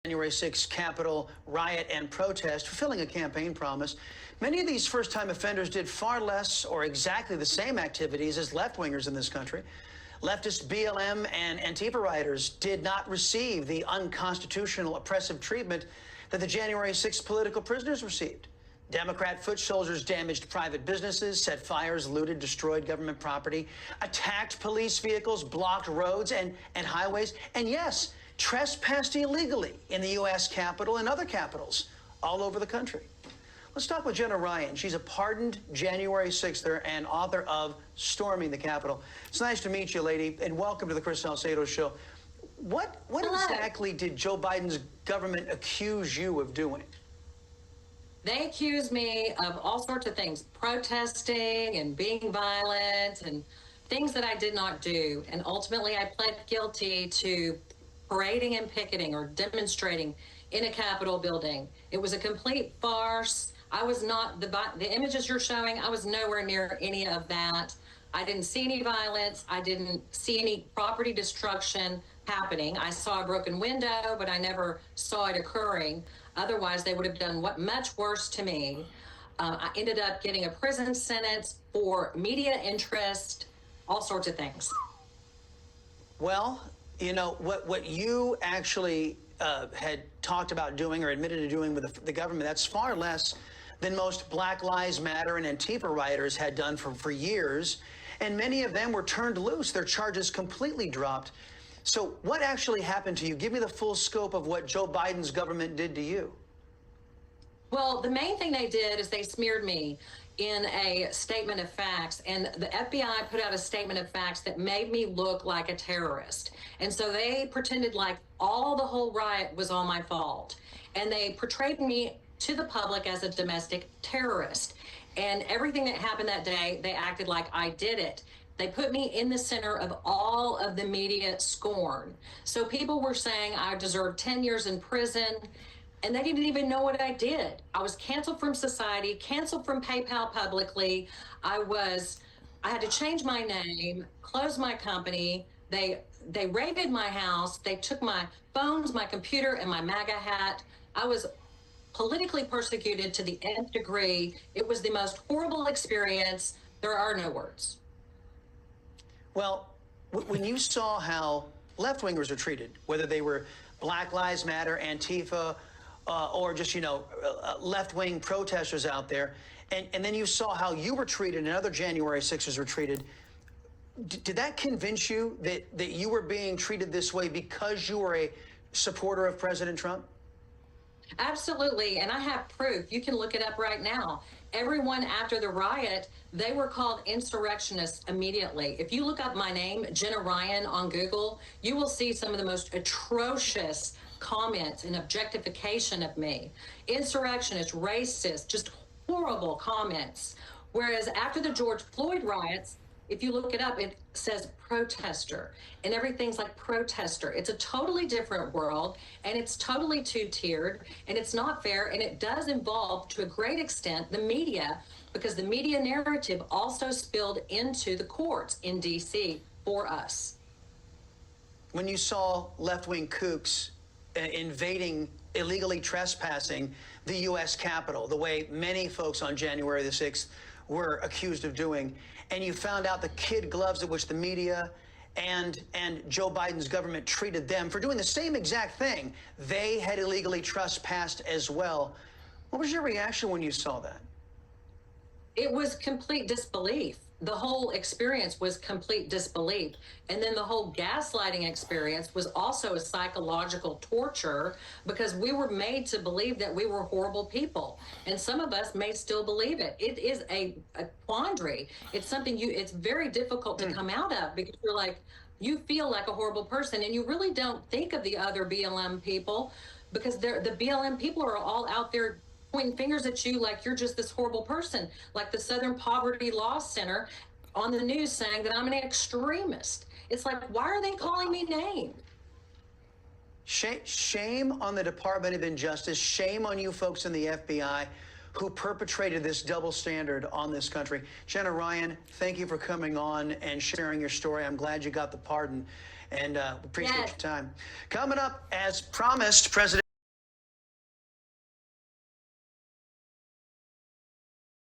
January 6th Capitol riot and protest, fulfilling a campaign promise. Many of these first-time offenders did far less or exactly the same activities as left-wingers in this country. Leftist BLM and Antifa rioters did not receive the unconstitutional, oppressive treatment that the January 6th political prisoners received. Democrat foot soldiers damaged private businesses, set fires, looted, destroyed government property, attacked police vehicles, blocked roads and highways, and yes, trespassed illegally in the U.S. Capitol and other capitals all over the country. Let's talk with Jenna Ryan. She's a pardoned January 6ther and author of Storming the Capitol. It's nice to meet you, lady, and welcome to the Chris Salcedo Show. What exactly did Joe Biden's government accuse you of doing? They accused me of all sorts of things, protesting and being violent and things that I did not do. And ultimately, I pled guilty to parading and picketing or demonstrating in a Capitol building. It was a complete farce. I was not, the images you're showing, I was nowhere near any of that. I didn't see any violence. I didn't see any property destruction happening. I saw a broken window, but I never saw it occurring. Otherwise, they would have done much worse to me. I ended up getting a prison sentence for media interest, all sorts of things. Well, you know, what you actually had talked about doing or admitted to doing with the government, that's far less than most Black Lives Matter and Antifa rioters had done for years. And many of them were turned loose. Their charges completely dropped. So what actually happened to you? Give me the full scope of what Joe Biden's government did to you. Well, the main thing they did is they smeared me in a statement of facts, and the FBI put out a statement of facts that made me look like a terrorist. And so they pretended like the whole riot was all my fault. And they portrayed me to the public as a domestic terrorist. And everything that happened that day, they acted like I did it. They put me in the center of all of the media scorn. So people were saying I deserved 10 years in prison, and they didn't even know what I did. I was canceled from society, canceled from PayPal publicly. I had to change my name, close my company. They raided my house. They took my phones, my computer, and my MAGA hat. I was politically persecuted to the nth degree. It was the most horrible experience. There are no words. Well, when you saw how left-wingers are treated, whether they were Black Lives Matter, Antifa, or just, left-wing protesters out there, and then you saw how you were treated and other January 6ers were treated, did that convince you that you were being treated this way because you were a supporter of President Trump? Absolutely, and I have proof. You can look it up right now. Everyone after the riot, they were called insurrectionists immediately. If you look up my name, Jenna Ryan, on Google, you will see some of the most atrocious comments and objectification of me. Insurrectionist, racist, just horrible comments. Whereas after the George Floyd riots, if you look it up, it says protester, and everything's like protester. It's a totally different world, and it's totally two-tiered, and it's not fair, and it does involve, to a great extent, the media, because the media narrative also spilled into the courts in D.C. for us. When you saw left-wing kooks invading, illegally trespassing the U.S. Capitol, the way many folks on January the 6th were accused of doing, and you found out the kid gloves at which the media and Joe Biden's government treated them for doing the same exact thing, they had illegally trespassed as well. What was your reaction when you saw that? It was complete disbelief. The whole experience was complete disbelief. And then the whole gaslighting experience was also a psychological torture, because we were made to believe that we were horrible people. And some of us may still believe it. It is a quandary. It's something it's very difficult to come out of, because you're like, you feel like a horrible person, and you really don't think of the other BLM people, because the BLM people are all out there pointing fingers at you like you're just this horrible person, like the Southern Poverty Law Center on the news saying that I'm an extremist. It's like, why are they calling me names? Shame on the Department of Injustice. Shame on you folks in the FBI who perpetrated this double standard on this country. Jenna Ryan, thank you for coming on and sharing your story. I'm glad you got the pardon, and appreciate your time. Coming up, as promised, President